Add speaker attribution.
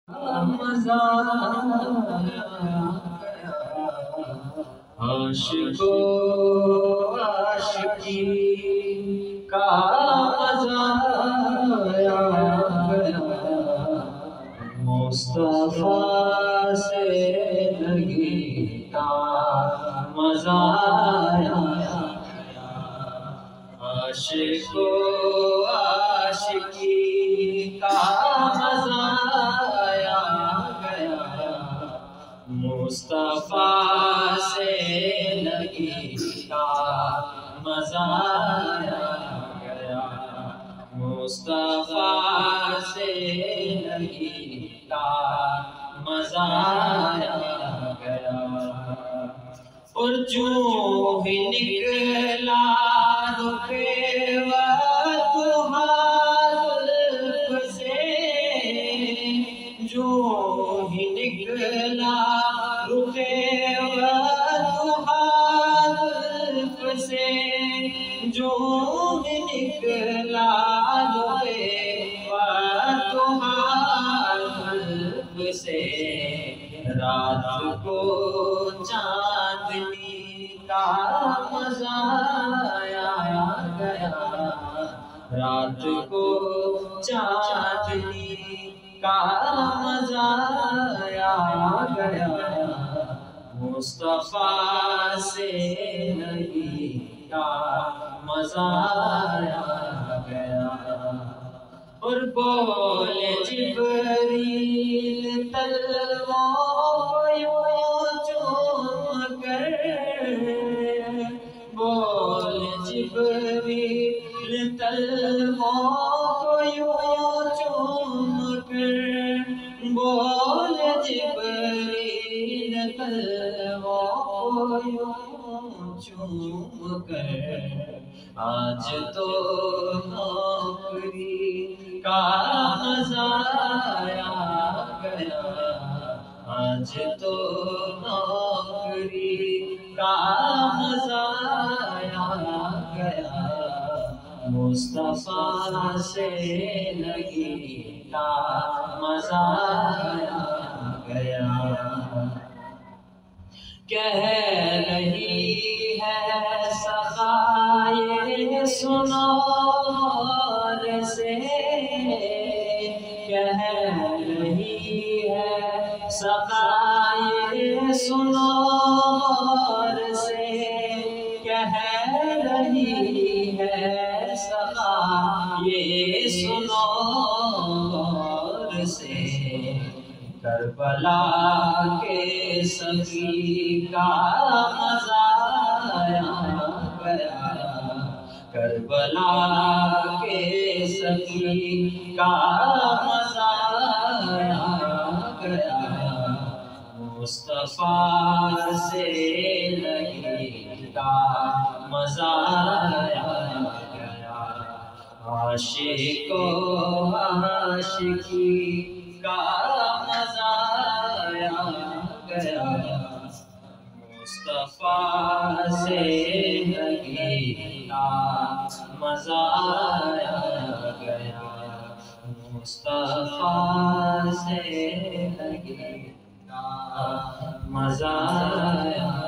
Speaker 1: مزہ عاشقو عاشقی کا مزہ آیا مصطفیٰ سے لگیتا مزہ آیا عاشقو عاشقی کا مزہ آیا مصطفیٰ سے لگیتا مزہ آیا مصطفیٰ سے لگیتا مزہ آیا اور جو ہی نکلا رخ وطہر سے جو ہی نکلا رخ وطہر سے جو ہی نکلا رخ وطہر سے رات کو چاندنی کا مزہ آیا رات کو چاندنی کا مزہ آیا مصطفیٰ سے لگیتا مزہ آیا اور بولے جبریل تلووں کو یوں چوم کر بولے جبریل تلووں کو یوں چوم کر بولے جبریل تلووں کو یوں چوم کر آج تو نوکری کا مزہ آیا آج تو نوکری کا مزہ آیا مصطفیٰ سے لگیتا مزہ آیا کہہ رہی ہے سخائے سنو غور سے کہہ رہی ہے سخائے سنو غور سے کہہ رہی ہے سخائے سنو غور سے کربلا کے سخی کا مزہ آیا کربلا کے سخی کا مزہ آیا مصطفیٰ سے لگیتا مزہ آیا عاشقو عاشقی کا مزہ آیا مصطفیٰ سے لگیتا مزہ آیا مصطفیٰ سے لگیتا مزہ آیا